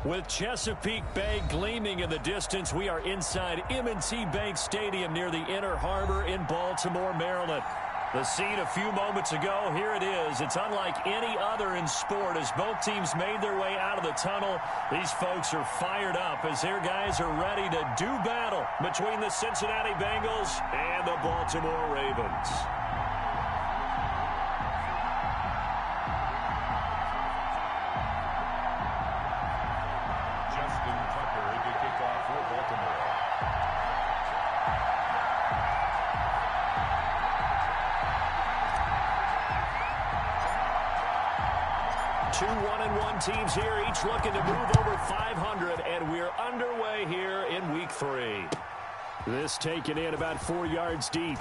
With Chesapeake Bay gleaming in the distance, we are inside M&T Bank Stadium near the Inner Harbor in Baltimore, Maryland. The scene a few moments ago, here it is. It's unlike any other in sport as both teams made their way out of the tunnel. These folks are fired up as their guys are ready to do battle between the Cincinnati Bengals and the Baltimore Ravens. Two 1-1 teams here, each looking to move over 500, and we're underway here in Week 3. This taken in about 4 yards deep.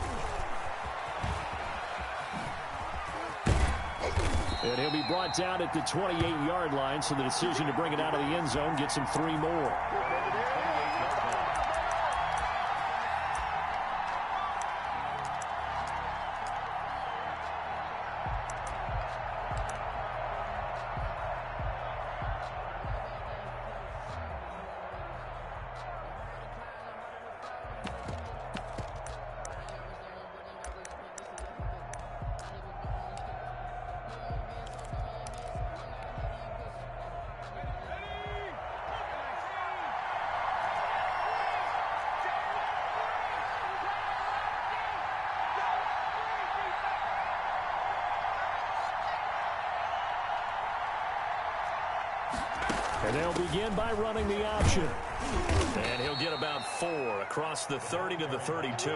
And he'll be brought down at the 28-yard line, so the decision to bring it out of the end zone gets him 3 more. And they'll begin by running the option. And he'll get about 4 across the 30 to the 32.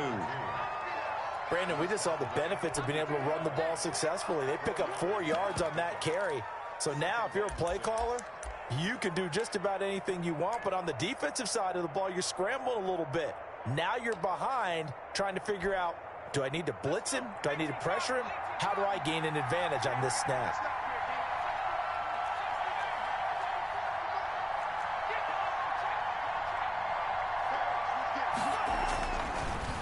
Brandon, we just saw the benefits of being able to run the ball successfully. They pick up 4 yards on that carry. So now if you're a play caller, you can do just about anything you want. But on the defensive side of the ball, you're scrambling a little bit. Now you're behind trying to figure out, do I need to blitz him? Do I need to pressure him? How do I gain an advantage on this snap?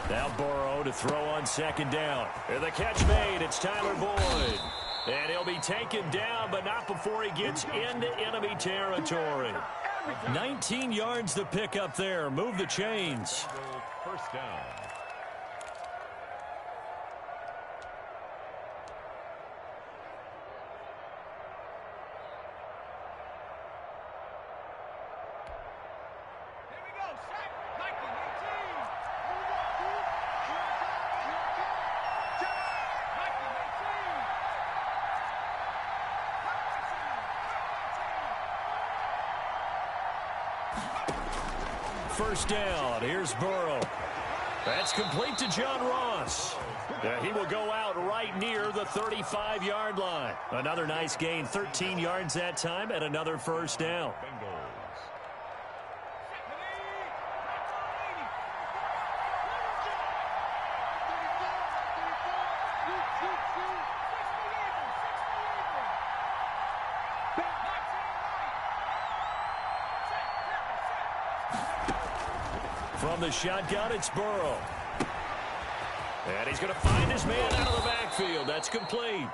Now Burrow to throw on second down. And the catch made. It's Tyler Boyd. And he'll be taken down, but not before he gets into enemy territory. 19 yards to pick up there. Move the chains. First down. First down. Here's Burrow. That's complete to John Ross. He will go out right near the 35-yard line. Another nice gain, 13 yards that time, and another first down. From the shotgun, it's Burrow. And he's going to find his man out of the backfield. That's complete.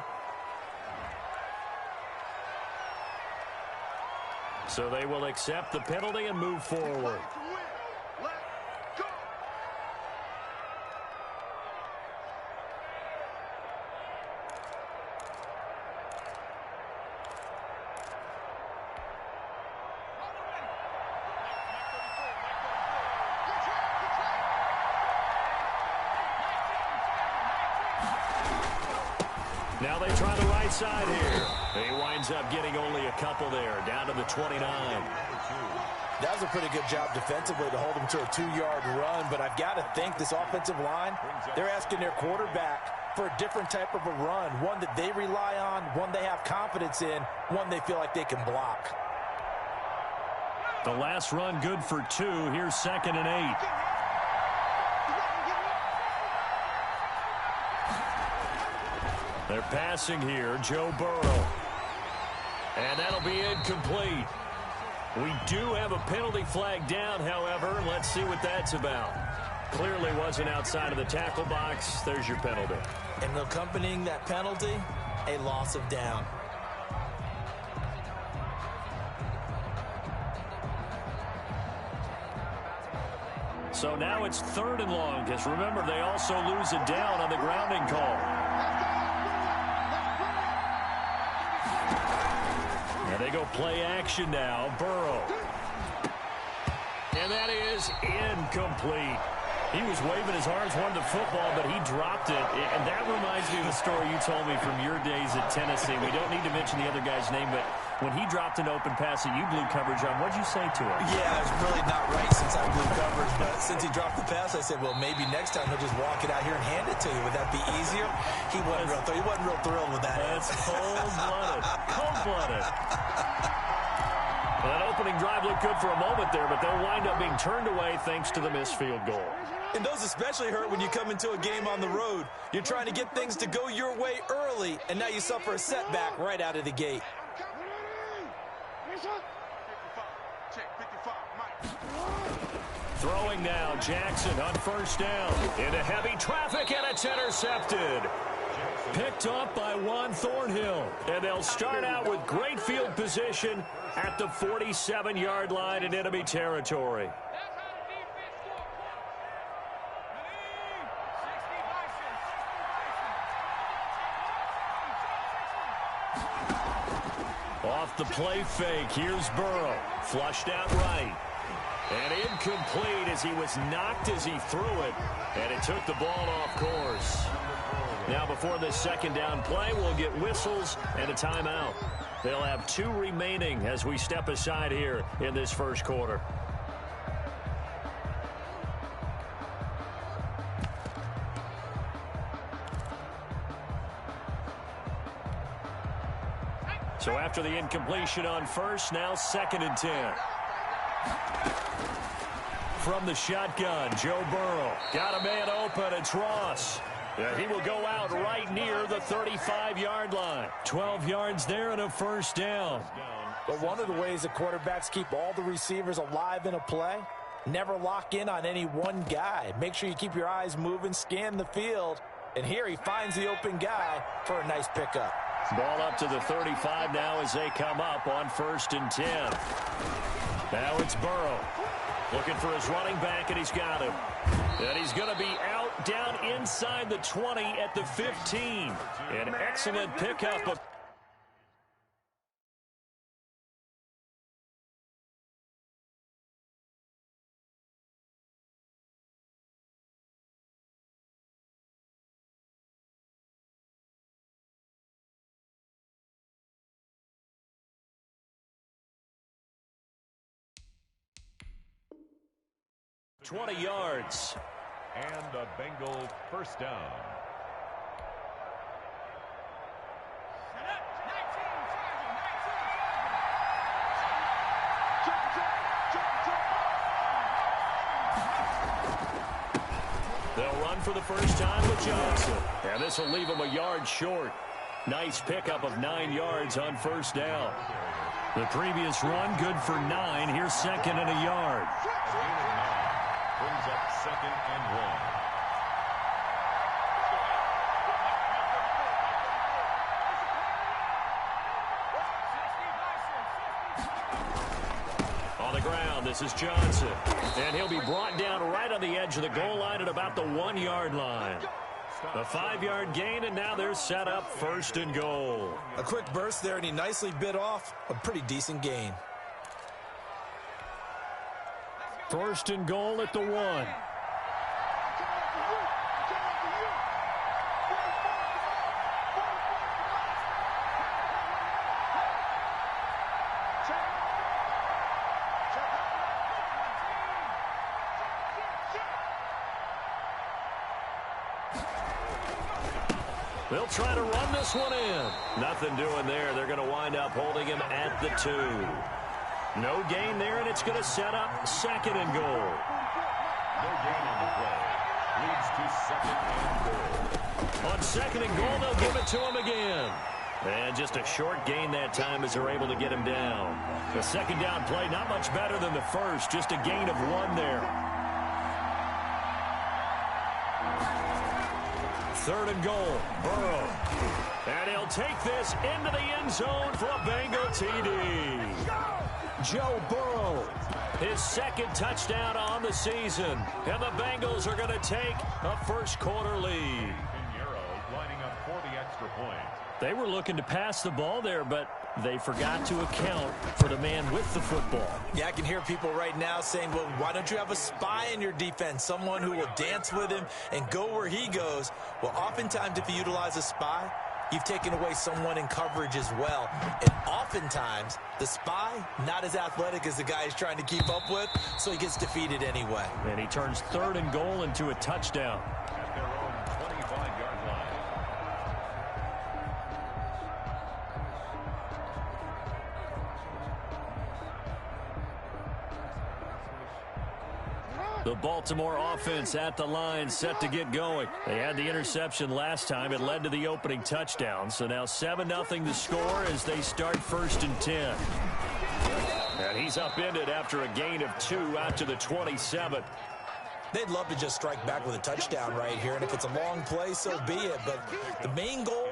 So they will accept the penalty and move forward. Now they try the right side here. He winds up getting only a couple there, down to the 29. That was a pretty good job defensively to hold him to a 2-yard run, but I've got to think this offensive line, they're asking their quarterback for a different type of a run, one that they rely on, one they have confidence in, one they feel like they can block. The last run good for 2. Here's 2nd and 8. They're passing here, Joe Burrow. And that'll be incomplete. We do have a penalty flag down, however. Let's see what that's about. Clearly wasn't outside of the tackle box. There's your penalty. And accompanying that penalty, a loss of down. So now it's 3rd and long, because remember, they also lose a down on the grounding call. And they go play action now. Burrow. And that is incomplete. He was waving his arms, wanted the football, but he dropped it. And that reminds me of the story you told me from your days at Tennessee. We don't need to mention the other guy's name, but when he dropped an open pass that you blew coverage on, what did you say to him? Yeah, it's really not right since I blew coverage, but since he dropped the pass, I said, well, maybe next time he'll just walk it out here and hand it to you. Would that be easier? He wasn't real thrilled with that. That's cold-blooded. Cold-blooded. Well, that opening drive looked good for a moment there, but they'll wind up being turned away thanks to the missed field goal. And those especially hurt when you come into a game on the road. You're trying to get things to go your way early, and now you suffer a setback right out of the gate. Throwing now, Jackson on 1st down. Into heavy traffic, and it's intercepted. Picked up by Juan Thornhill. And they'll start out with great field position at the 47-yard line in enemy territory. Off the play fake, here's Burrow. Flushed out right. And incomplete as he was knocked as he threw it. And it took the ball off course. Now before this 2nd down play, we'll get whistles and a timeout. They'll have 2 remaining as we step aside here in this 1st quarter. So after the incompletion on 1st, now 2nd and 10. From the shotgun, Joe Burrow. Got a man open, it's Ross. He will go out right near the 35-yard line. 12 yards there and a 1st down. But one of the ways that quarterbacks keep all the receivers alive in a play, never lock in on any one guy. Make sure you keep your eyes moving, scan the field. And here he finds the open guy for a nice pickup. Ball up to the 35 now as they come up on 1st and 10. Now it's Burrow. Looking for his running back, and he's got him. And he's going to be out down inside the 20 at the 15. An excellent pickup of... ...20 yards. And a Bengals 1st down. They'll run for the first time with Johnson. And this will leave him a yard short. Nice pickup of 9 yards on 1st down. The previous run, good for 9. Here's 2nd and a yard. Brings up 2nd and 1. On the ground, this is Johnson. And he'll be brought down right on the edge of the goal line at about the 1-yard line. A 5-yard gain, and now they're set up 1st and goal. A quick burst there, and he nicely bit off a pretty decent gain. 1st and goal at the 1. They'll try to run this one in. Nothing doing there. They're going to wind up holding him at the 2. No gain there, and it's going to set up 2nd and goal. No gain on the play. Leads to 2nd and goal. On 2nd and goal, they'll give it to him again. And just a short gain that time as they're able to get him down. The 2nd down play, not much better than the first. Just a gain of 1 there. 3rd and goal, Burrow. And he'll take this into the end zone for a Bengal TD. Joe Burrow His second touchdown on the season. And the Bengals are going to take a first-quarter lead. Lining up for the extra point. They were looking to pass the ball there, but they forgot to account for the man with the football. Yeah, I can hear people right now saying, well, why don't you have a spy in your defense, someone who will dance with him and go where he goes? Well, oftentimes if you utilize a spy, you've taken away someone in coverage as well. And oftentimes, the spy, not as athletic as the guy he's trying to keep up with, so he gets defeated anyway. And he turns 3rd and goal into a touchdown. At their own 25-yard line. The Baltimore offense at the line, set to get going. They had the interception last time. It led to the opening touchdown. So now 7-0 the score as they start 1st and 10. And he's upended after a gain of 2 out to the 27. They'd love to just strike back with a touchdown right here, and if it's a long play, so be it. But the main goal,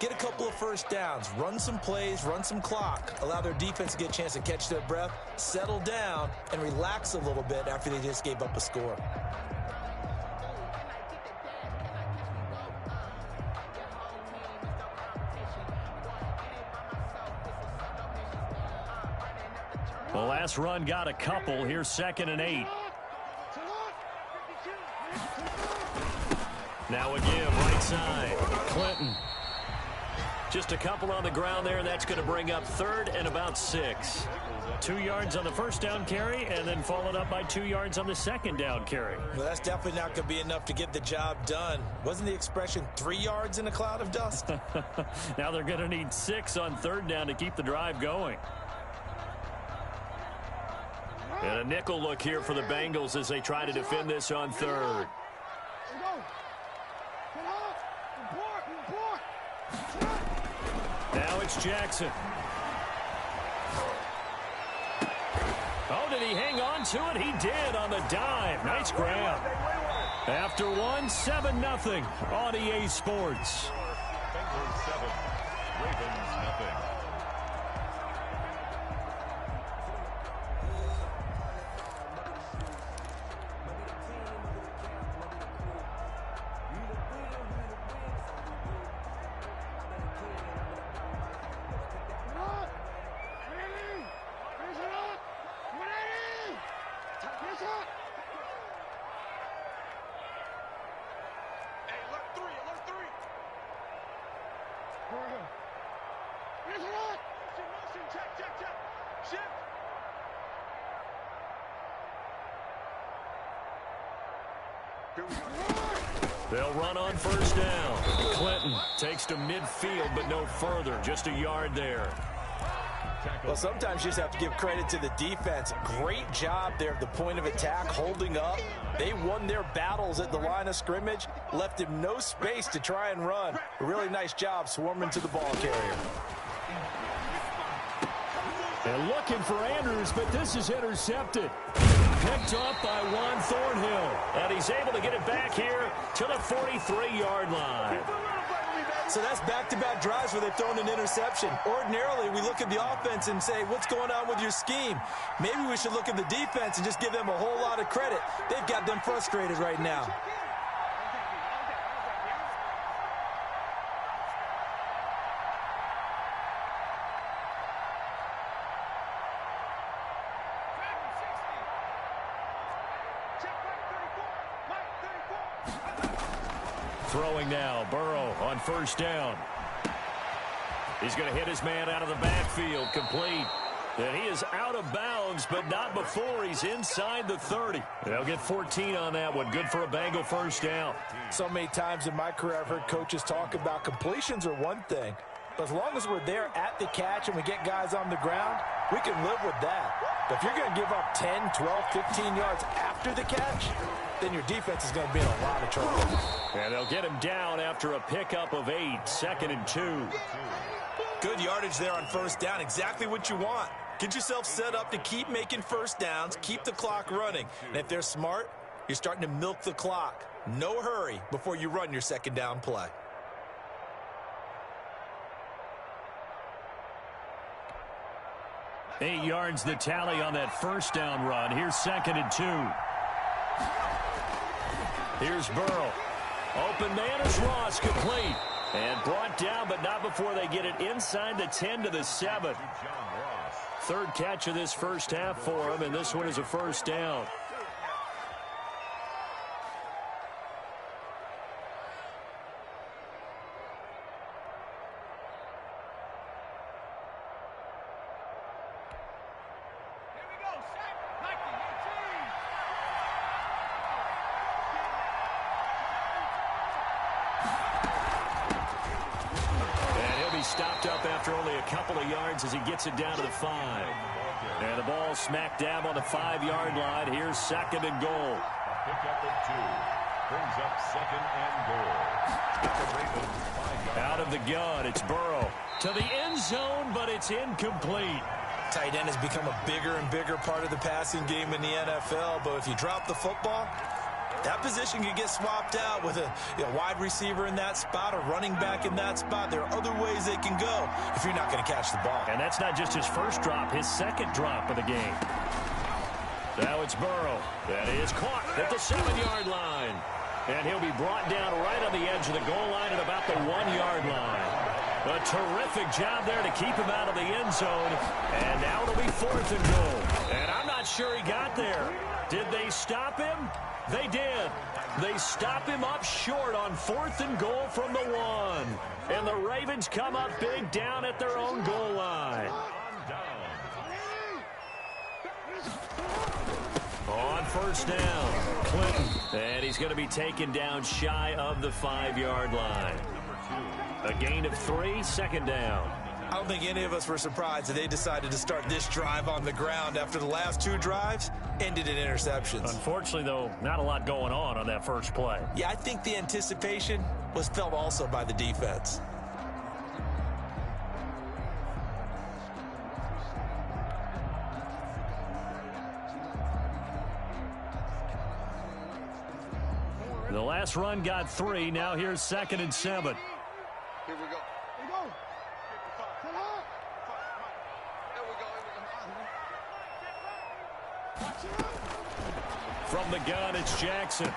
get a couple of first downs, run some plays, run some clock, allow their defense to get a chance to catch their breath, settle down, and relax a little bit after they just gave up a score. The last run got a couple. Here's 2nd and 8. Now again, right side, Clinton. Just a couple on the ground there. That's going to bring up 3rd and about 6. 2 yards on the first down carry, and then followed up by 2 yards on the second down carry. Well, that's definitely not going to be enough to get the job done. Wasn't the expression 3 yards in a cloud of dust? Now they're going to need 6 on 3rd down to keep the drive going. And a nickel look here for the Bengals as they try to defend this on 3rd. Now it's Jackson. Oh, did he hang on to it? He did on the dive. Nice grab. After 7-0 on EA Sports. Bengals 7, Ravens nothing. They'll run on 1st down. Clinton takes to midfield, but no further. Just a yard there. Well, sometimes you just have to give credit to the defense. Great job there at the point of attack, holding up. They won their battles at the line of scrimmage, left him no space to try and run. A really nice job swarming to the ball carrier. They're looking for Andrews, but this is intercepted. Picked up by Juan Thornhill. And he's able to get it back here to the 43-yard line. So that's back-to-back drives where they've thrown an interception. Ordinarily, we look at the offense and say, what's going on with your scheme? Maybe we should look at the defense and just give them a whole lot of credit. They've got them frustrated right now. Throwing now, Burrow on 1st down. He's going to hit his man out of the backfield, complete. And he is out of bounds, but not before he's inside the 30. They'll get 14 on that one. Good for a Bengal 1st down. So many times in my career, I've heard coaches talk about completions are one thing. But as long as we're there at the catch and we get guys on the ground, we can live with that. But if you're going to give up 10, 12, 15 yards after the catch, then your defense is going to be in a lot of trouble. And they'll get him down after a pickup of 8, 2nd and 2. Good yardage there on 1st down, exactly what you want. Get yourself set up to keep making 1st downs, keep the clock running. And if they're smart, you're starting to milk the clock. No hurry before you run your 2nd down play. 8 yards the tally on that first down run. Here's 2nd and 2. Here's Burrow. Open man is Ross, complete. And brought down, but not before they get it inside the 10 to the 7. 3rd catch of this first half for him, and this one is a first down. Stopped up after only a couple of yards as he gets it down to the 5. And the ball smack dab on the 5-yard line. Here's 2nd and goal. Pick up at 2. Brings up 2nd and goal. Out of the gun, it's Burrow. To the end zone, but it's incomplete. Tight end has become a bigger and bigger part of the passing game in the NFL. But if you drop the football, that position could get swapped out with a wide receiver in that spot, a running back in that spot. There are other ways they can go if you're not going to catch the ball. And that's not just his first drop, his 2nd drop of the game. Now it's Burrow. That is caught at the 7-yard line. And he'll be brought down right on the edge of the goal line at about the 1-yard line. A terrific job there to keep him out of the end zone. And now it'll be 4th and goal. And I'm not sure he got there. Did they stop him? They did. They stop him up short on 4th and goal from the 1. And the Ravens come up big down at their own goal line. On first down, Clinton. And he's going to be taken down shy of the 5-yard line. A gain of 3, 2nd down. I don't think any of us were surprised that they decided to start this drive on the ground after the last 2 drives ended in interceptions. Unfortunately, though, not a lot going on that first play. Yeah, I think the anticipation was felt also by the defense. The last run got 3. Now here's 2nd and 7. Here we go. From the gun, it's Jackson.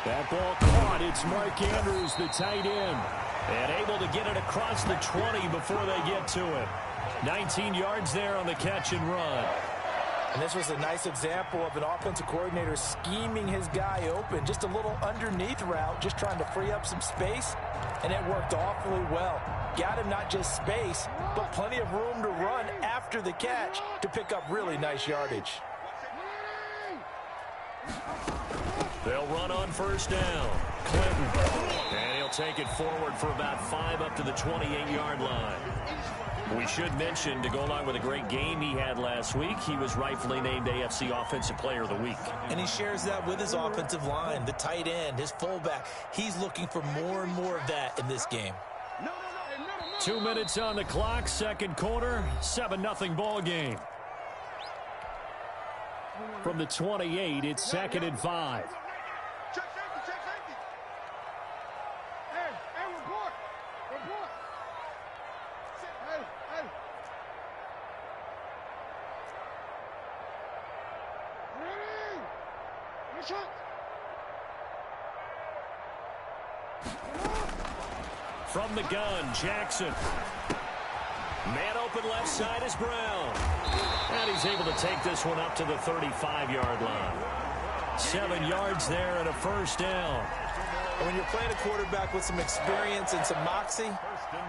That ball caught. It's Mark Andrews, the tight end. And able to get it across the 20 before they get to it. 19 yards there on the catch and run. And this was a nice example of an offensive coordinator scheming his guy open. Just a little underneath route, just trying to free up some space. And it worked awfully well. Got him not just space, but plenty of room to run after the catch to pick up really nice yardage. They'll run on first down. Clinton. And he'll take it forward for about 5 up to the 28-yard line. We should mention, to go along with a great game he had last week, he was rightfully named AFC Offensive Player of the Week. And he shares that with his offensive line, the tight end, his fullback. He's looking for more and more of that in this game. 2 minutes on the clock, 2nd quarter, 7-0 ball game. From the 28, it's 2nd and 5. Check safety. Hey, report. Hey. Ready? Watch out. From the gun, Jackson. Man open left side is Brown. And he's able to take this one up to the 35-yard line. 7 yards there and a first down. And when you're playing a quarterback with some experience and some moxie,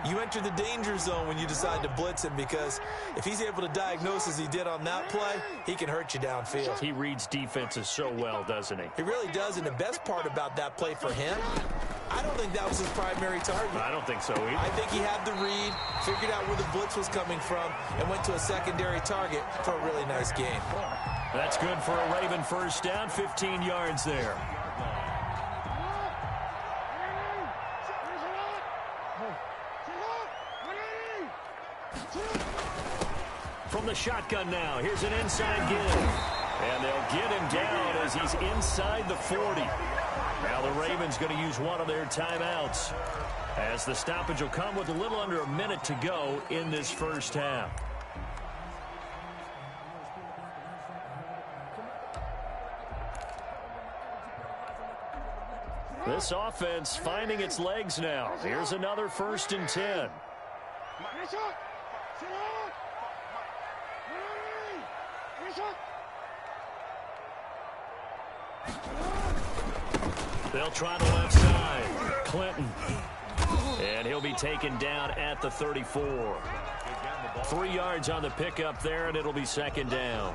you enter the danger zone when you decide to blitz him, because if he's able to diagnose as he did on that play, he can hurt you downfield. He reads defenses so well, doesn't he? He really does, and the best part about that play for him, I don't think that was his primary target. I don't think so either. I think he had the read, figured out where the blitz was coming from, and went to a secondary target for a really nice game. That's good for a Raven first down, 15 yards there. From the shotgun now, here's an inside give. And they'll get him down as he's inside the 40. Now the Ravens going to use one of their timeouts, as the stoppage will come with a little under a minute to go in this first half. This offense finding its legs now. Here's another 1st and 10. They'll try the left side. Clinton. And he'll be taken down at the 34. 3 yards on the pickup there, and it'll be 2nd down.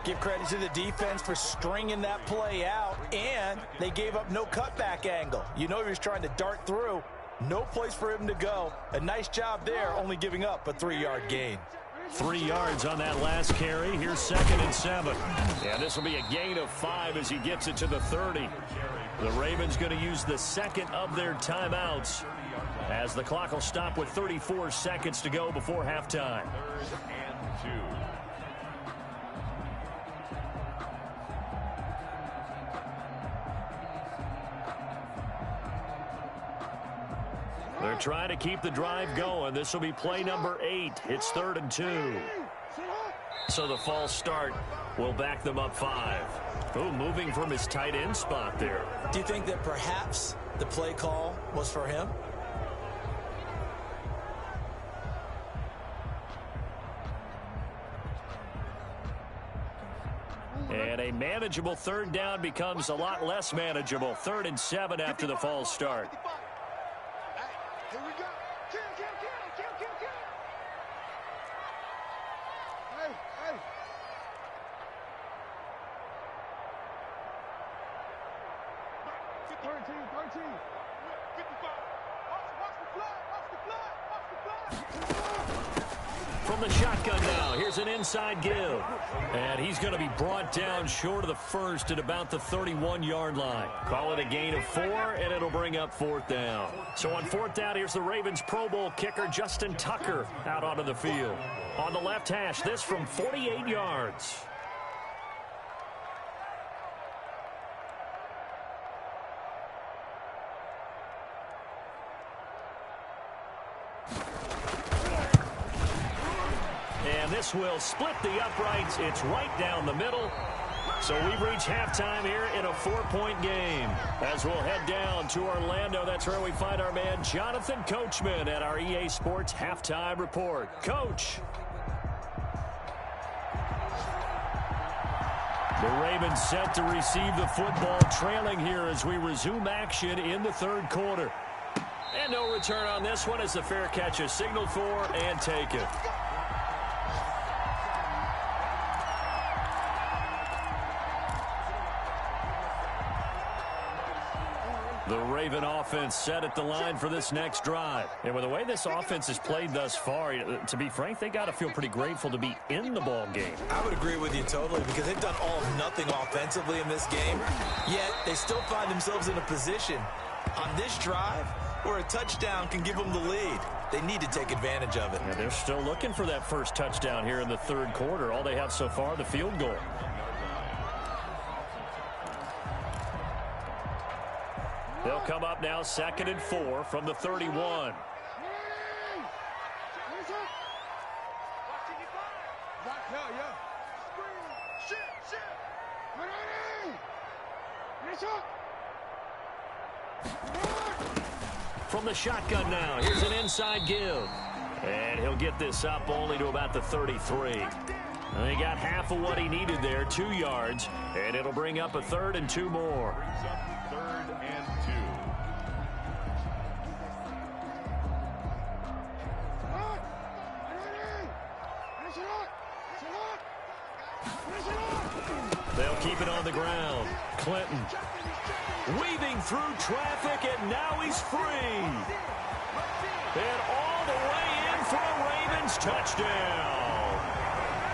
Give credit to the defense for stringing that play out, and they gave up no cutback angle. You know he was trying to dart through. No place for him to go. A nice job there, only giving up a 3-yard gain. 3 yards on that last carry. Here's 2nd and 7. And this will be a gain of 5 as he gets it to the 30. The Ravens going to use the 2nd of their timeouts as the clock will stop with 34 seconds to go before halftime. 3rd and 2. They're trying to keep the drive going. This will be play number 8. It's 3rd and 2. So the false start will back them up 5. Ooh, moving from his tight end spot there. Do you think that perhaps the play call was for him? And a manageable 3rd down becomes a lot less manageable. 3rd and 7 after the false start. Here we go. Kill. Hey. 13. 55. Watch the flag. From the shotgun now, here's an inside give. And he's going to be brought down short of the 1st at about the 31-yard line. Call it a gain of 4, and it'll bring up 4th down. So on 4th down, here's the Ravens Pro Bowl kicker Justin Tucker out onto the field. On the left hash, this from 48 yards. This will split the uprights. It's right down the middle. So we've reached halftime here in a 4-point game. As we'll head down to Orlando, that's where we find our man Jonathan Coachman at our EA Sports Halftime Report. Coach. The Ravens set to receive the football, trailing here as we resume action in the 3rd quarter. And no return on this one as the fair catch is signaled for and taken. The Raven offense set at the line for this next drive. And with the way this offense has played thus far, to be frank, they got to feel pretty grateful to be in the ball game. I would agree with you totally because they've done all of nothing offensively in this game, yet they still find themselves in a position on this drive where a touchdown can give them the lead. They need to take advantage of it. Yeah, they're still looking for that first touchdown here in the 3rd quarter. All they have so far, the field goal. They'll come up now 2nd and 4 from the 31. From the shotgun now, here's an inside give. And he'll get this up only to about the 33. And he got half of what he needed there, 2 yards. And it'll bring up a 3rd and 2 more. 3rd and 2. They'll keep it on the ground. Clinton weaving through traffic, and now he's free. And all the way in for a Ravens touchdown.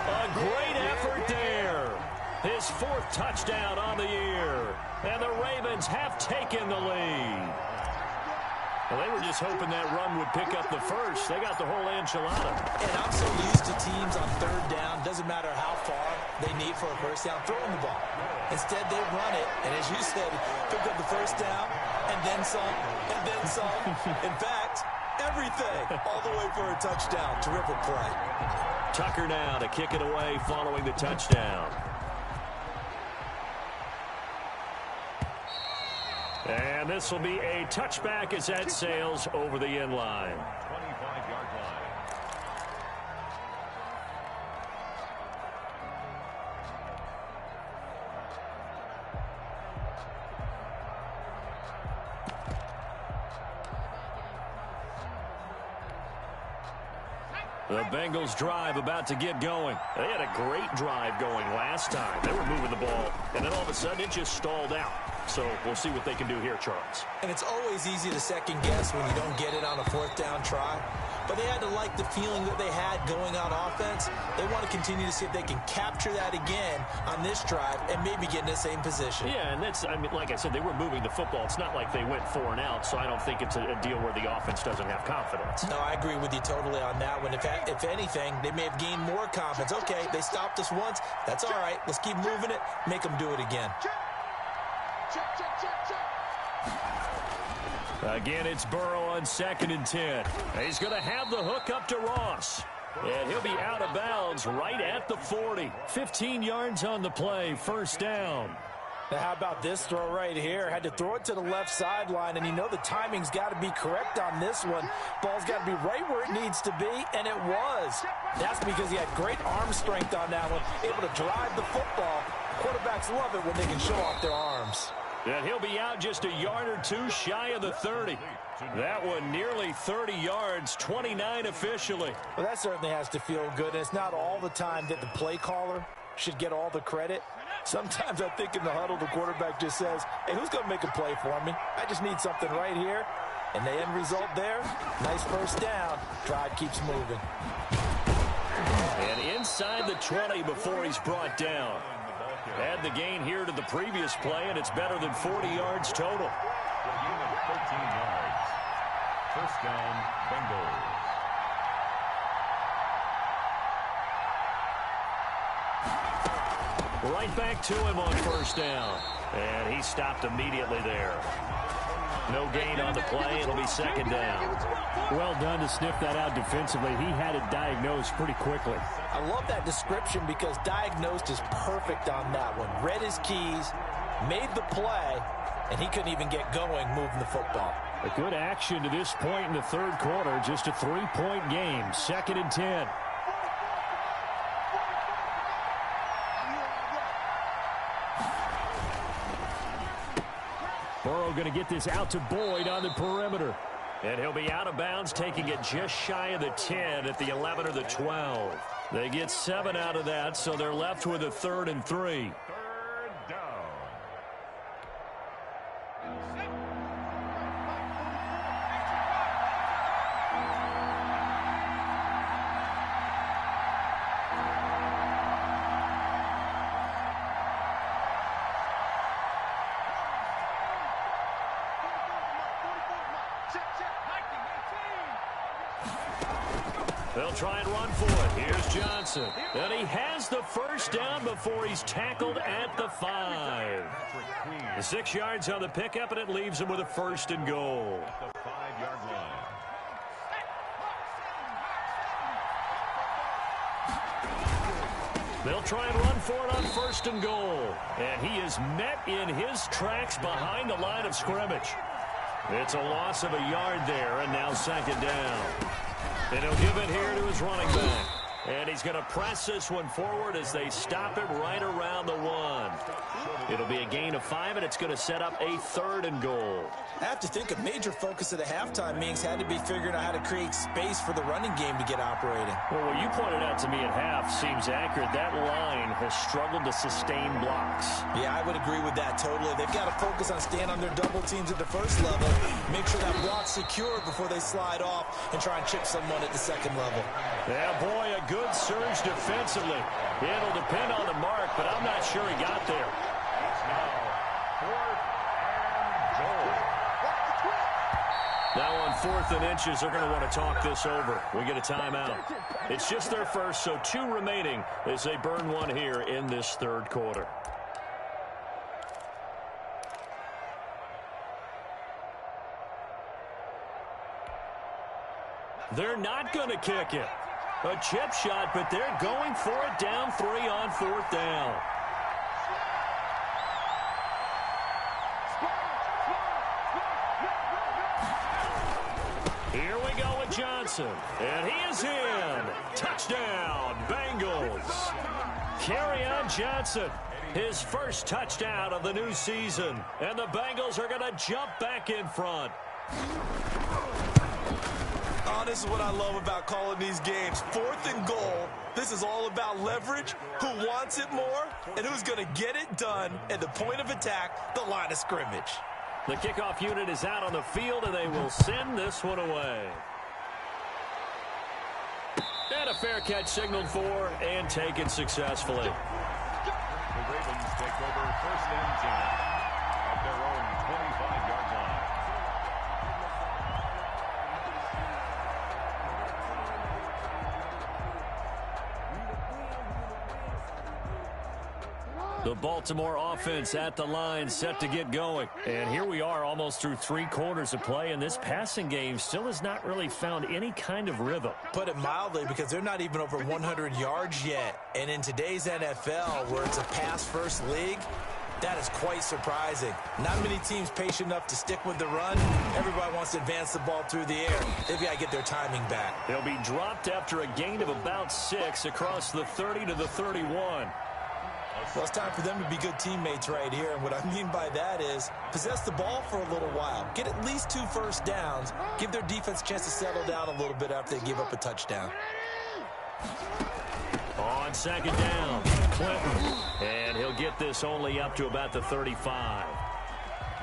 A great effort there. His 4th touchdown on the year. And the Ravens have taken the lead. Well, they were just hoping that run would pick up the first. They got the whole enchilada. And I'm so used to teams on 3rd down, doesn't matter how far they need for a first down, throwing the ball. Instead, they run it, and as you said, pick up the first down, and then some, and then some. In fact, everything, all the way for a touchdown. Terrific play. Tucker now to kick it away following the touchdown. And this will be a touchback as that sails over the end line. 25-yard line. The Bengals drive about to get going. They had a great drive going last time. They were moving the ball, and then all of a sudden it just stalled out. So we'll see what they can do here, Charles. And it's always easy to second guess when you don't get it on a fourth down try. But they had to like the feeling that they had going on offense. They want to continue to see if they can capture that again on this drive and maybe get in the same position. Yeah, and that's, I mean, like I said, they were moving the football. It's not like they went 4 and out, so I don't think it's a deal where the offense doesn't have confidence. No, I agree with you totally on that one. If anything, they may have gained more confidence. Okay, they stopped us once. That's all right. Let's keep moving it. Make them do it again. Again, it's Burrow on 2nd and 10. He's going to have the hook up to Ross. And he'll be out of bounds right at the 40. 15 yards on the play, first down. Now, how about this throw right here? Had to throw it to the left sideline, and you know the timing's got to be correct on this one. Ball's got to be right where it needs to be, and it was. That's because he had great arm strength on that one, able to drive the football. Quarterbacks love it when they can show off their arms. And he'll be out just a yard or two shy of the 30. That one nearly 30 yards, 29 officially. Well, that certainly has to feel good, and it's not all the time that the play caller should get all the credit. Sometimes I think in the huddle, the quarterback just says, hey, who's going to make a play for me? I just need something right here. And the end result there, nice first down. Drive keeps moving. And inside the 20 before he's brought down. Add the gain here to the previous play, and it's better than 40 yards total. For a gain of 13 yards. First down, Bengals. Right back to him on first down. And he stopped immediately there. No gain on the play. It'll be second down. Well done to sniff that out defensively. He had it diagnosed pretty quickly. I love that description because diagnosed is perfect on that one. Read his keys, made the play, and he couldn't even get going moving the football. A good action to this point in the third quarter. Just a 3-point game. 2nd and 10. Burrow going to get this out to Boyd on the perimeter. And he'll be out of bounds, taking it just shy of the 10 at the 11 or the 12. They get 7 out of that, so they're left with a 3rd and 3. Third down. They'll try and run for it. Here's Johnson. And he has the first down before he's tackled at the 5. The 6 yards on the pickup, and it leaves him with a 1st and goal. At the 5-yard line. They'll try and run for it on 1st and goal. And he is met in his tracks behind the line of scrimmage. It's a loss of a yard there, and now 2nd down. And he'll give it here to his running back. And he's going to press this one forward as they stop him right around the 1. It'll be a gain of 5, and it's going to set up a 3rd and goal. I have to think a major focus of the halftime meetings had to be figuring out how to create space for the running game to get operating. Well, what you pointed out to me at half seems accurate. That line has struggled to sustain blocks. Yeah, I would agree with that totally. They've got to focus on staying on their double teams at the first level, make sure that block's secure before they slide off and try and chip someone at the second level. Yeah, boy, a good surge defensively. It'll depend on the mark, but I'm not sure he got there. It's now 4th and goal. Now on 4th and inches, they're going to want to talk this over. We get a timeout. It's just their first, so 2 remaining as they burn one here in this 3rd quarter. They're not going to kick it. A chip shot, but they're going for it down 3 on 4th down. Johnson. And he is in. Touchdown, Bengals. Kerryon Johnson, his first touchdown of the new season. And the Bengals are going to jump back in front. Oh, this is what I love about calling these games. 4th and goal. This is all about leverage, who wants it more, and who's going to get it done at the point of attack, the line of scrimmage. The kickoff unit is out on the field, and they will send this one away. And a fair catch signaled for and taken successfully. The Ravens take over 1st and 10 at their own 25-yard line. The Baltimore offense at the line, set to get going. And here we are almost through 3 quarters of play, and this passing game still has not really found any kind of rhythm. Put it mildly, because they're not even over 100 yards yet. And in today's NFL, where it's a pass-first league, that is quite surprising. Not many teams patient enough to stick with the run. Everybody wants to advance the ball through the air. They've got to get their timing back. They'll be dropped after a gain of about 6 across the 30 to the 31. Well, it's time for them to be good teammates right here. And what I mean by that is possess the ball for a little while. Get at least 2 first downs. Give their defense a chance to settle down a little bit after they give up a touchdown. On 2nd down, Clinton. And he'll get this only up to about the 35.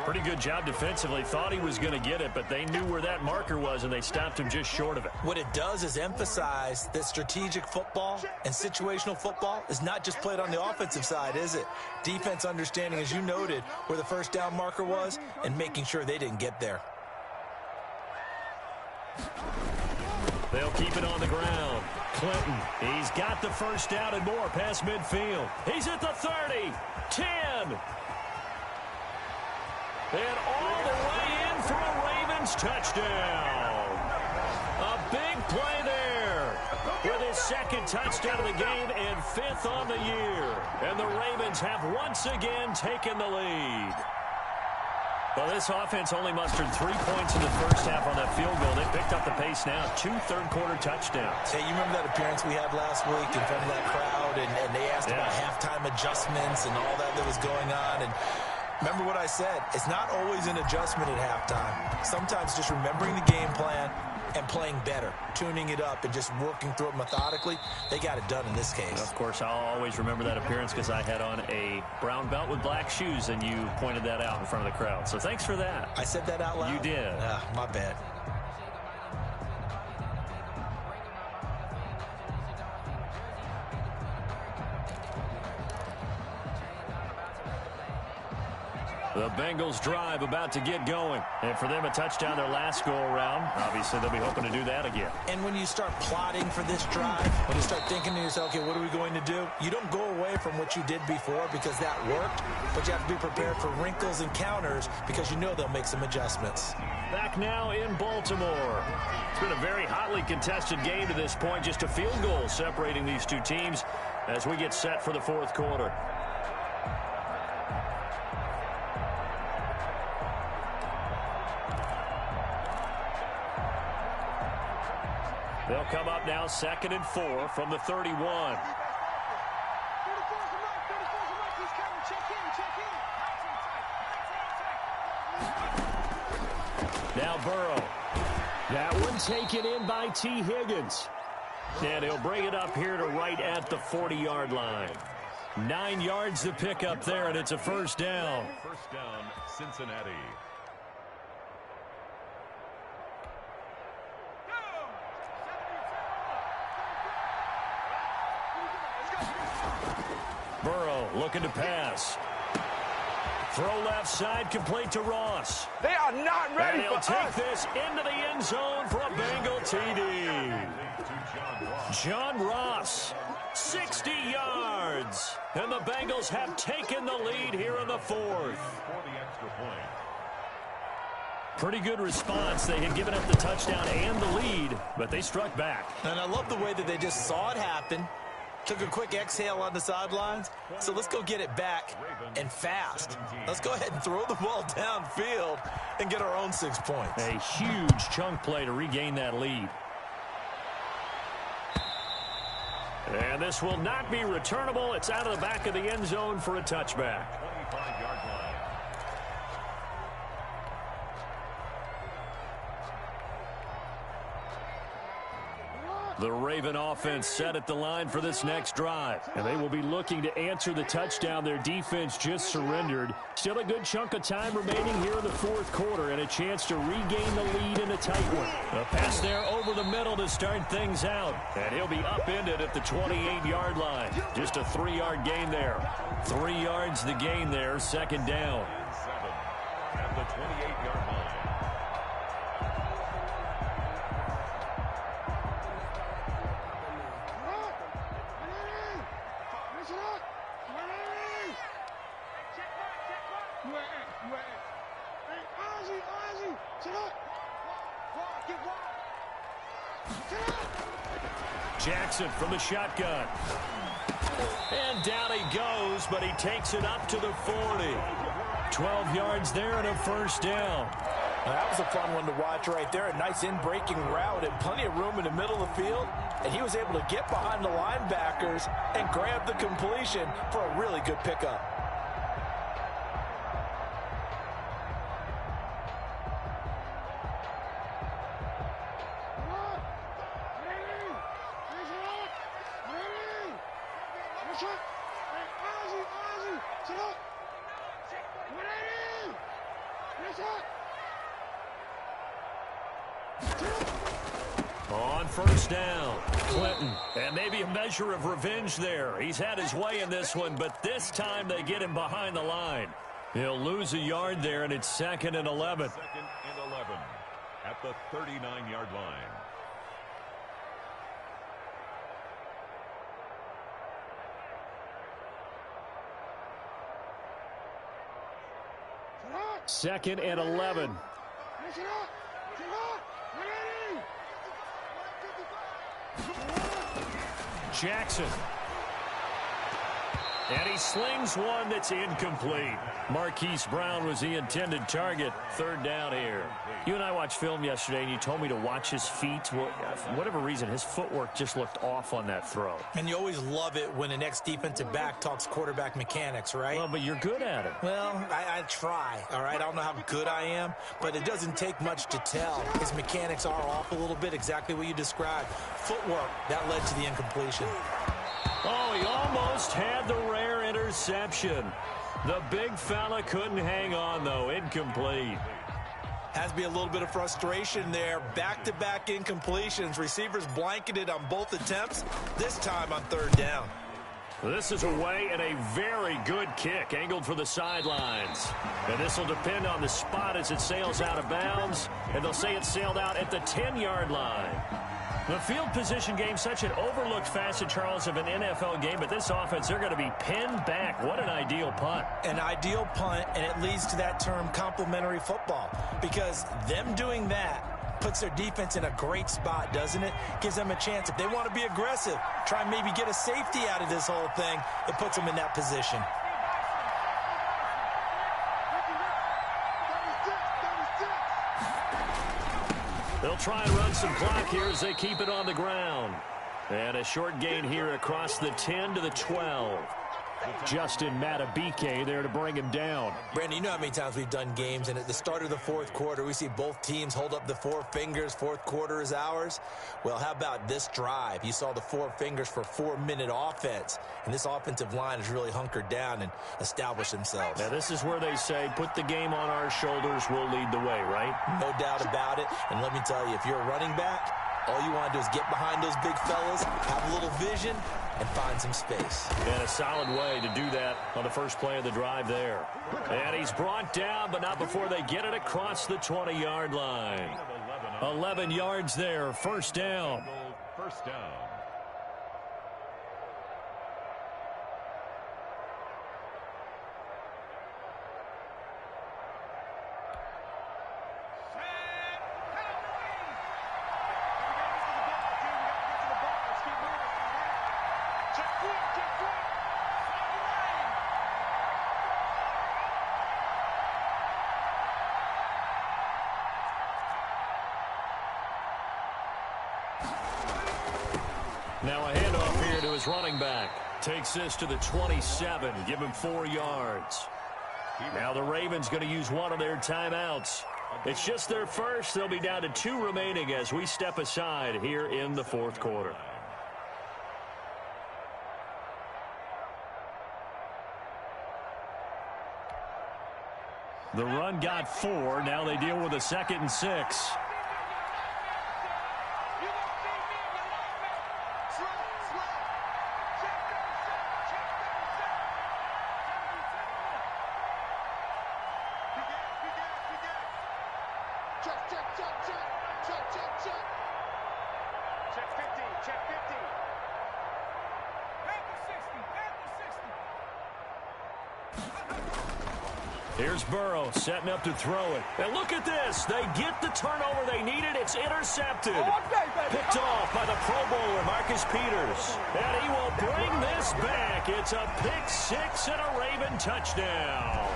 Pretty good job defensively. Thought he was going to get it, but they knew where that marker was, and they stopped him just short of it. What it does is emphasize that strategic football and situational football is not just played on the offensive side, is it? Defense understanding, as you noted, where the first down marker was and making sure they didn't get there. They'll keep it on the ground. Clinton, he's got the first down and more past midfield. He's at the 30, 10. And all the way in for a Ravens touchdown. A big play there with his 2nd touchdown of the game and 5th on the year. And the Ravens have once again taken the lead. Well, this offense only mustered 3 points in the first half on that field goal. They picked up the pace now. 2 third-quarter touchdowns. Hey, you remember that appearance we had last week in front of that crowd, and they asked about halftime adjustments and all that was going on, and remember what I said. It's not always an adjustment at halftime. Sometimes just remembering the game plan and playing better, tuning it up and just working through it methodically. They got it done in this case. Of course, I'll always remember that appearance because I had on a brown belt with black shoes, and you pointed that out in front of the crowd. So thanks for that. I said that out loud? You did. My bad. The Bengals drive about to get going. And for them, a touchdown their last go-around. Obviously, they'll be hoping to do that again. And when you start plotting for this drive, when you start thinking to yourself, okay, what are we going to do? You don't go away from what you did before because that worked, but you have to be prepared for wrinkles and counters because you know they'll make some adjustments. Back now in Baltimore. It's been a very hotly contested game to this point. Just a field goal separating these two teams as we get set for the 4th quarter. They'll come up now 2nd and 4 from the 31. Now Burrow. That one taken in by T. Higgins. And he'll bring it up here to right at the 40-yard line. 9 yards to pick up there, and it's a first down. First down, Cincinnati. Burrow looking to pass. Throw left side, complete to Ross. They are not ready and he'll for take us. this into the end zone for a Bengal TD. John Ross, 60 yards. And the Bengals have taken the lead here in the 4th. Pretty good response. They had given up the touchdown and the lead, but they struck back. And I love the way that they just saw it happen. Took a quick exhale on the sidelines. So let's go get it back and fast. Let's go ahead and throw the ball downfield and get our own 6 points. A huge chunk play to regain that lead. This will not be returnable. It's out of the back of the end zone for a touchback. 25-yard line. The Raven offense set at the line for this next drive. And they will be looking to answer the touchdown their defense just surrendered. Still a good chunk of time remaining here in the fourth quarter and a chance to regain the lead in a tight one. A pass there over the middle to start things out. And he'll be upended at the 28-yard line. Just a 3-yard gain there. 3 yards the gain there, second down. 7 at the 28-yard line. Jackson from the shotgun. And down he goes, but he takes it up to the 40. 12 yards there and a first down. Now, that was a fun one to watch right there. A nice in-breaking route and plenty of room in the middle of the field. And he was able to get behind the linebackers and grab the completion for a really good pickup. On first down, Clinton. And maybe a measure of revenge there. He's had his way in this one, but this time they get him behind the line. He'll lose a yard there, and it's 2nd and 11. 2nd and 11 at the 39-yard line. Second and 11. Jackson. And he slings one that's incomplete. Marquise Brown was the intended target. Third down here. You and I watched film yesterday, and you told me to watch his feet. Well, for whatever reason, his footwork just looked off on that throw. And you always love it when an ex-defensive back talks quarterback mechanics, right? Well, but you're good at it. Well, I try, all right? I don't know how good I am, but it doesn't take much to tell. His mechanics are off a little bit, exactly what you described. Footwork, that led to the incompletion. Oh, he almost had the rare interception. The big fella couldn't hang on, though. Incomplete. Has to be a little bit of frustration there. Back-to-back incompletions. Receivers blanketed on both attempts, this time on third down. This is away and a very good kick, angled for the sidelines. And this will depend on the spot as it sails out of bounds. And they'll say it sailed out at the 10-yard line. The field position game, such an overlooked facet, Charles, of an NFL game, but this offense, they're going to be pinned back. What an ideal punt. An ideal punt, and it leads to that term complementary football, because them doing that puts their defense in a great spot, doesn't it? Gives them a chance. If they want to be aggressive, try and maybe get a safety out of this whole thing, it puts them in that position. They'll try and run some clock here as they keep it on the ground. And a short gain here across the 10 to the 12. Justin Matabike there to bring him down. Brandon, you know how many times we've done games, and at the start of the fourth quarter, we see both teams hold up the four fingers. Fourth quarter is ours. Well, how about this drive? You saw the four fingers for 4-minute offense, and this offensive line has really hunkered down and established themselves. Now, this is where they say, put the game on our shoulders, we'll lead the way, right? No doubt about it. And let me tell you, if you're a running back, all you want to do is get behind those big fellas, have a little vision, and find some space. And a solid way to do that on the first play of the drive there. And he's brought down, but not before they get it across the 20-yard line. 11 yards there, first down. First down. Now a handoff here to his running back. Takes this to the 27. Give him 4 yards. Now the Ravens going to use one of their timeouts. It's just their first. They'll be down to 2 remaining as we step aside here in the fourth quarter. The run got 4. Now they deal with a 2nd and 6. Here's Burrow setting up to throw it. And look at this. They get the turnover they needed. It's intercepted. Picked off by the Pro Bowler, Marcus Peters. And he will bring this back. It's a pick 6 and a Raven touchdown.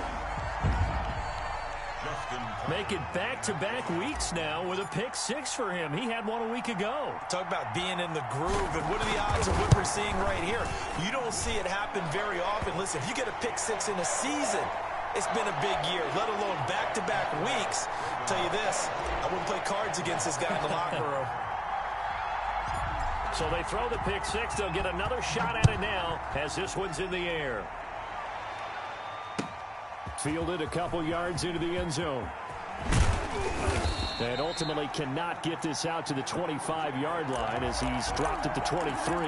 Make it back-to-back weeks now with a pick 6 for him. He had one a week ago. Talk about being in the groove, and what are the odds of what we're seeing right here? You don't see it happen very often. Listen, if you get a pick 6 in a season, it's been a big year, let alone back-to-back weeks. I'll tell you this, I wouldn't play cards against this guy in the locker room. So they throw the pick 6. They'll get another shot at it now as this one's in the air. Fielded a couple yards into the end zone. And ultimately cannot get this out to the 25-yard line as he's dropped at the 23.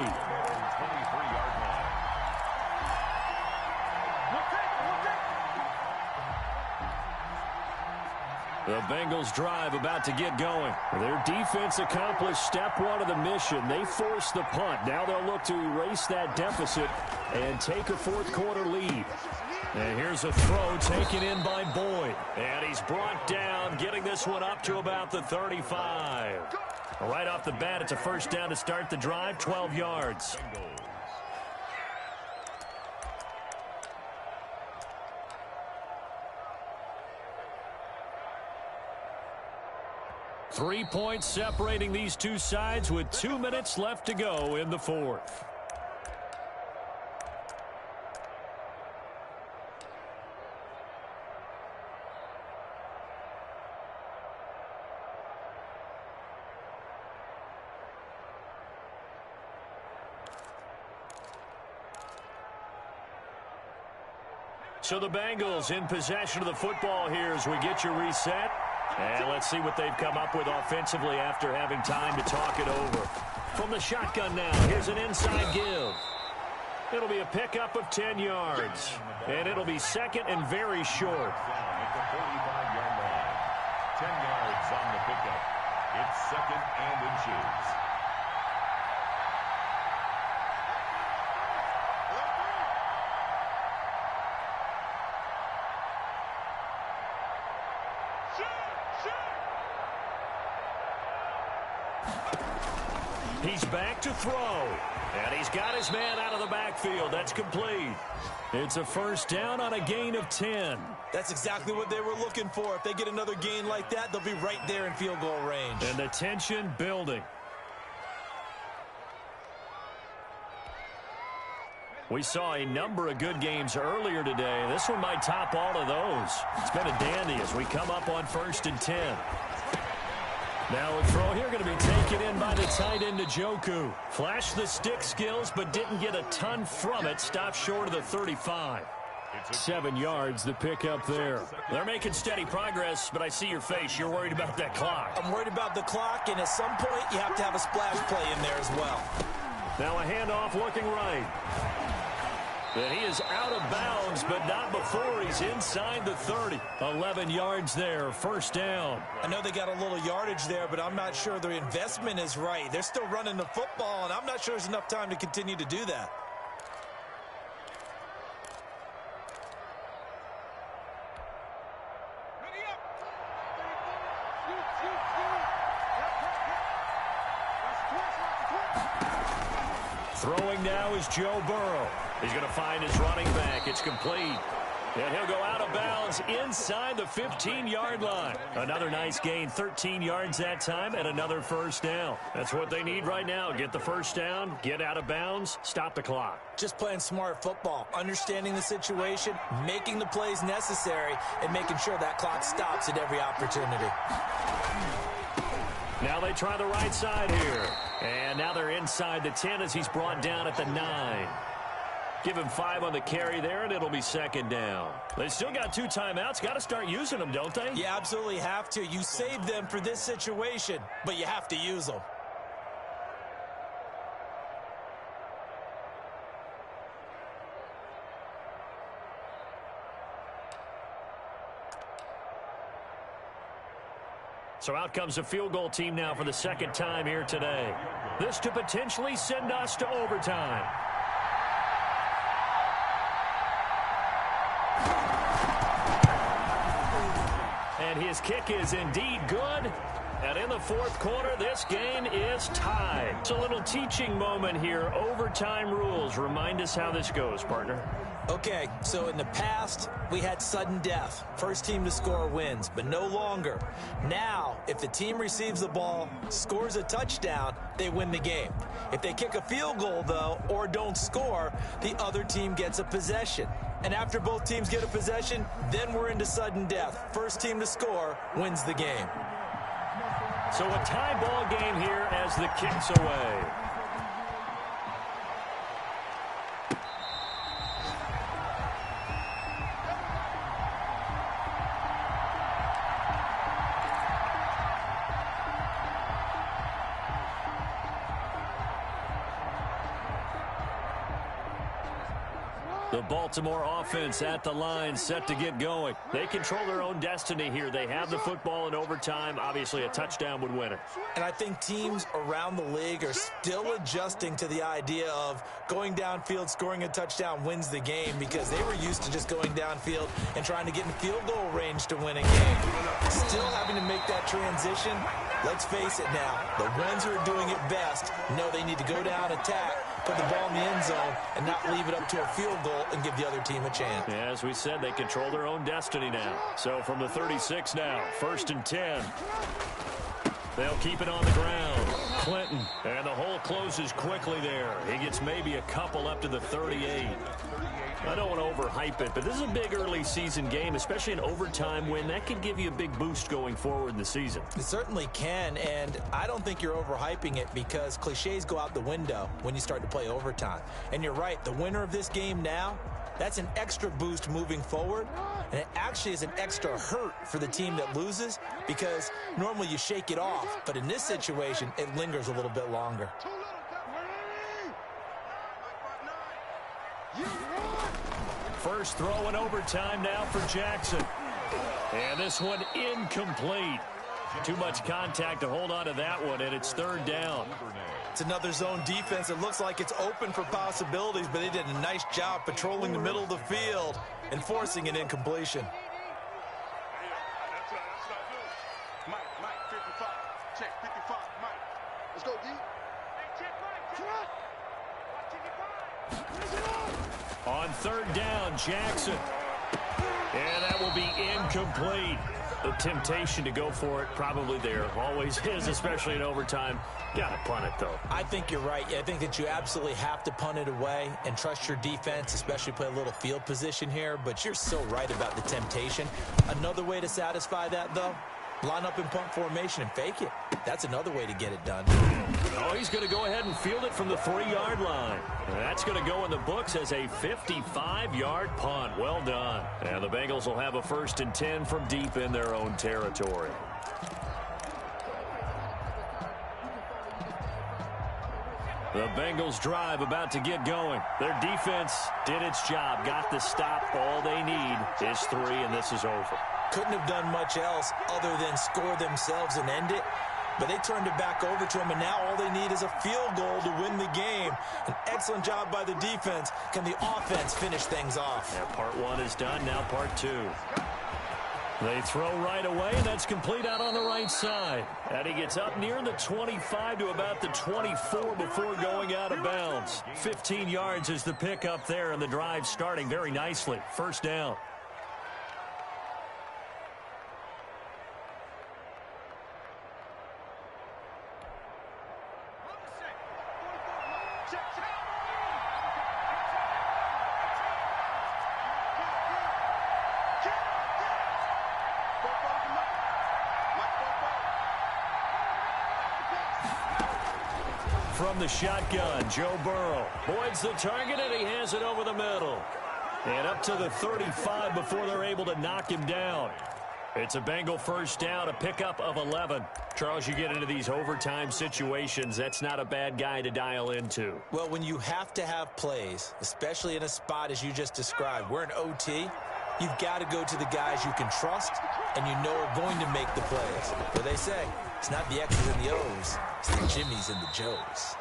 The Bengals drive about to get going. Their defense accomplished step 1 of the mission. They forced the punt. Now they'll look to erase that deficit and take a fourth quarter lead. And here's a throw taken in by Boyd. And he's brought down, getting this one up to about the 35. Right off the bat, it's a first down to start the drive, 12 yards. 3 points separating these two sides with 2 minutes left to go in the fourth. So the Bengals in possession of the football here as we get you reset. And let's see what they've come up with offensively after having time to talk it over. From the shotgun now, here's an inside give. It'll be a pickup of 10 yards. And it'll be second and very short. At the 45-yard line. 10 yards on the pickup. It's second and inches. He's back to throw. And he's got his man out of the backfield. That's complete. It's a first down on a gain of 10. That's exactly what they were looking for. If they get another gain like that, they'll be right there in field goal range. And the tension building. We saw a number of good games earlier today. This one might top all of those. It's been a dandy as we come up on 1st and 10. Now a throw here going to be taken in by the tight end Njoku. Flashed the stick skills but didn't get a ton from it. Stopped short of the 35. 7 yards the pick up there. They're making steady progress, but I see your face. You're worried about that clock. I'm worried about the clock, and at some point you have to have a splash play in there as well. Now a handoff looking right. And he is out of bounds, but not before he's inside the 30. 11 yards there, first down. I know they got a little yardage there, but I'm not sure their investment is right. They're still running the football, and I'm not sure there's enough time to continue to do that. Throwing now is Joe Burrow. He's going to find his running back. It's complete. And he'll go out of bounds inside the 15-yard line. Another nice gain, 13 yards that time, and another first down. That's what they need right now. Get the first down, get out of bounds, stop the clock. Just playing smart football, understanding the situation, making the plays necessary, and making sure that clock stops at every opportunity. Now they try the right side here. And now they're inside the 10 as he's brought down at the 9. Give him 5 on the carry there, and it'll be second down. They still got 2 timeouts. Got to start using them, don't they? You absolutely have to. You save them for this situation, but you have to use them. So out comes the field goal team now for the second time here today. This to potentially send us to overtime. And his kick is indeed good. And in the fourth quarter, this game is tied. It's a little teaching moment here. Overtime rules. Remind us how this goes, partner. Okay, so in the past, we had sudden death. First team to score wins, but no longer. Now, if the team receives the ball, scores a touchdown, they win the game. If they kick a field goal, though, or don't score, the other team gets a possession. And after both teams get a possession, then we're into sudden death. First team to score wins the game. So a tie ball game here as the kick's away. The Baltimore offense at the line, set to get going. They control their own destiny here. They have the football in overtime. Obviously, a touchdown would win it. And I think teams around the league are still adjusting to the idea of going downfield, scoring a touchdown wins the game, because they were used to just going downfield and trying to get in field goal range to win a game. Still having to make that transition. Let's face it now, the ones who are doing it best know they need to go down, attack, put the ball in the end zone, and not leave it up to a field goal and give the other team a chance. Yeah, as we said, they control their own destiny now. So from the 36 now, 1st and 10. They'll keep it on the ground. Clinton, and the hole closes quickly there. He gets maybe a couple up to the 38. I don't want to overhype it, but this is a big early season game, especially an overtime win. That could give you a big boost going forward in the season. It certainly can, and I don't think you're overhyping it, because cliches go out the window when you start to play overtime. And you're right, the winner of this game now, that's an extra boost moving forward, and it actually is an extra hurt for the team that loses, because normally you shake it off, but in this situation, it lingers a little bit longer. First throw in overtime now for Jackson. And this one incomplete. Too much contact to hold on to that one, and it's 3rd down. It's another zone defense. It looks like it's open for possibilities, but they did a nice job patrolling the middle of the field and forcing an incompletion. Mike, 55. Check, 55, Mike. Let's go, D. On 3rd down, Jackson. And that will be incomplete. The temptation to go for it probably there. Always is, especially in overtime. Got to punt it, though. I think you're right. I think that you absolutely have to punt it away and trust your defense, especially play a little field position here. But you're so right about the temptation. Another way to satisfy that, though, line up in punt formation and fake it. That's another way to get it done. Oh, he's going to go ahead and field it from the 3-yard line. And that's going to go in the books as a 55-yard punt. Well done. And the Bengals will have a 1st and 10 from deep in their own territory. The Bengals drive about to get going. Their defense did its job, got the stop. All they need is 3, and this is over. Couldn't have done much else other than score themselves and end it. But they turned it back over to them, and now all they need is a field goal to win the game. An excellent job by the defense. Can the offense finish things off? Yeah, part 1 is done, now part 2. They throw right away, and that's complete out on the right side. And he gets up near the 25 to about the 24 before going out of bounds. 15 yards is the pickup there, and the drive starting very nicely. 1st down. from the shotgun. Joe Burrow avoids the target, and he has it over the middle. And up to the 35 before they're able to knock him down. It's a Bengal first down, a pickup of 11. Charles, you get into these overtime situations, that's not a bad guy to dial into. Well, when you have to have plays, especially in a spot as you just described, we're in OT, you've got to go to the guys you can trust and you know are going to make the plays. What they say, it's not the X's and the O's, it's the Jimmys and the Joes.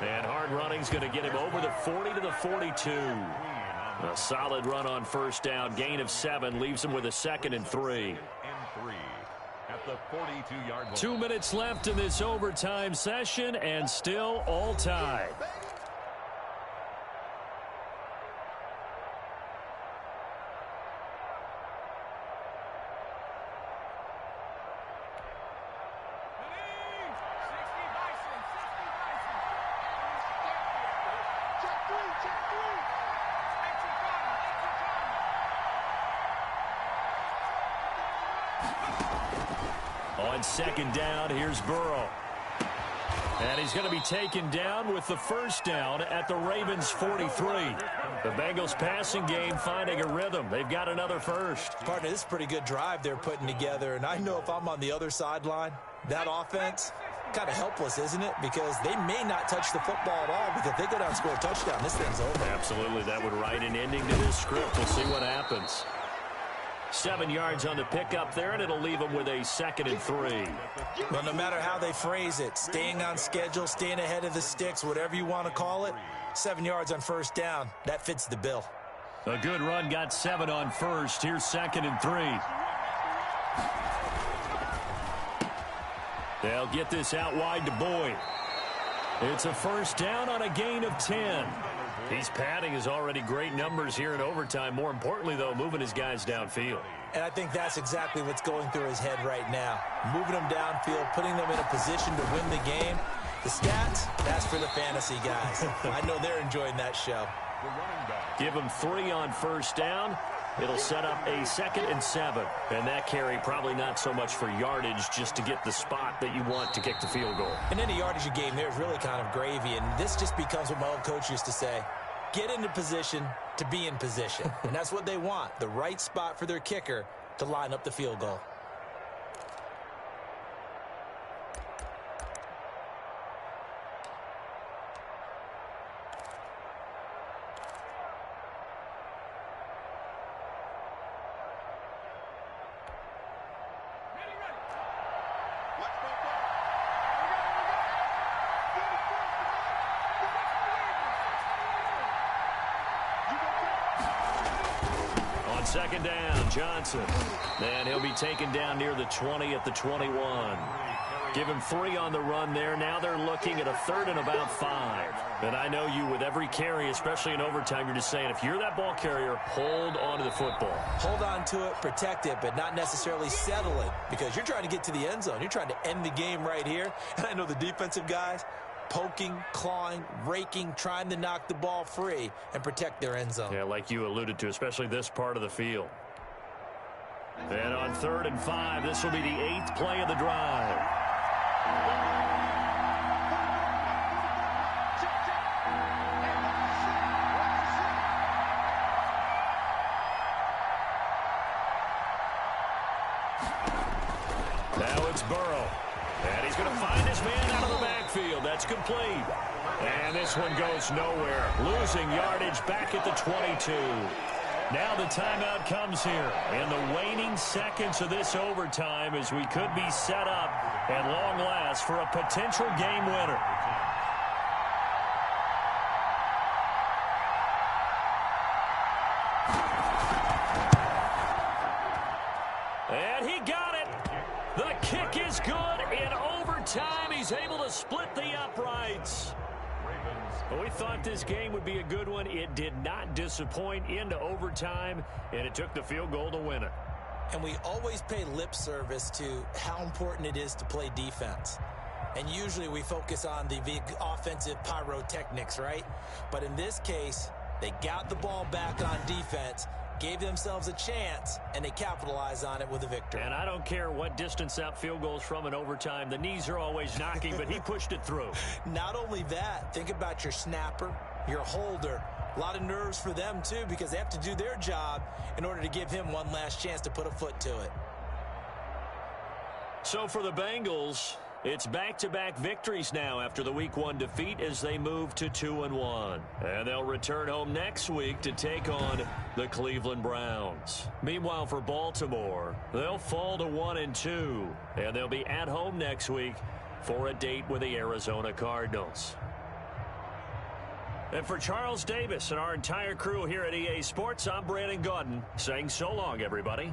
And hard running's going to get him over the 40 to the 42. A solid run on first down. Gain of 7 leaves him with a 2nd and 3. At the 42-yard line. 2 minutes left in this overtime session, and still all tied. On second down, here's Burrow. And he's going to be taken down with the first down at the Ravens' 43. The Bengals passing game finding a rhythm. They've got another first. Partner, this is a pretty good drive they're putting together. And I know if I'm on the other sideline, that offense, kind of helpless, isn't it? Because they may not touch the football at all, because if they go down and score a touchdown, this thing's over. Absolutely. That would write an ending to this script. We'll see what happens. 7 yards on the pickup there, and it'll leave them with a 2nd and 3. Well, no matter how they phrase it, staying on schedule, staying ahead of the sticks, whatever you want to call it, 7 yards on first down, that fits the bill. A good run, got 7 on first. Here's 2nd and 3. They'll get this out wide to Boyd. It's a first down on a gain of 10. He's padding his already great numbers here in overtime. More importantly, though, moving his guys downfield. And I think that's exactly what's going through his head right now. Moving them downfield, putting them in a position to win the game. The stats, that's for the fantasy guys. I know they're enjoying that show. Give him 3 on first down. It'll set up a 2nd and 7. And that carry probably not so much for yardage, just to get the spot that you want to kick the field goal. And any yardage you gain there is really kind of gravy. And this just becomes what my old coach used to say. Get into position to be in position. And that's what they want, the right spot for their kicker to line up the field goal. Second down, Johnson. And he'll be taken down near the 20 at the 21. Give him 3 on the run there. Now they're looking at a 3rd and about 5. And I know you, with every carry, especially in overtime, you're just saying, if you're that ball carrier, hold on to the football. Hold on to it, protect it, but not necessarily settle it, because you're trying to get to the end zone. You're trying to end the game right here. And I know the defensive guys, poking, clawing, raking, trying to knock the ball free and protect their end zone. Yeah, like you alluded to, especially this part of the field. And on 3rd and 5, this will be the 8th play of the drive. Now it's Burrow. And he's going to find his man out of the backfield. That's complete. And this one goes nowhere. Losing yardage back at the 22. Now the timeout comes here in the waning seconds of this overtime, as we could be set up at long last for a potential game winner. And he got it. The kick is good in overtime. He's able to split the uprights. We thought this game would be a good one. It did not disappoint into overtime, and it took the field goal to win it. And we always pay lip service to how important it is to play defense. And usually we focus on the offensive pyrotechnics, right? But in this case, They got the ball back on defense, gave themselves a chance, and they capitalized on it with a victory. And I don't care what distance that field goes from in overtime. The knees are always knocking, but he pushed it through. Not only that, think about your snapper, your holder. A lot of nerves for them, too, because they have to do their job in order to give him one last chance to put a foot to it. So for the Bengals, it's back-to-back victories now after the Week 1 defeat as they move to 2-1. And they'll return home next week to take on the Cleveland Browns. Meanwhile, for Baltimore, they'll fall to 1-2. And they'll be at home next week for a date with the Arizona Cardinals. And for Charles Davis and our entire crew here at EA Sports, I'm Brandon Gaudin saying so long, everybody.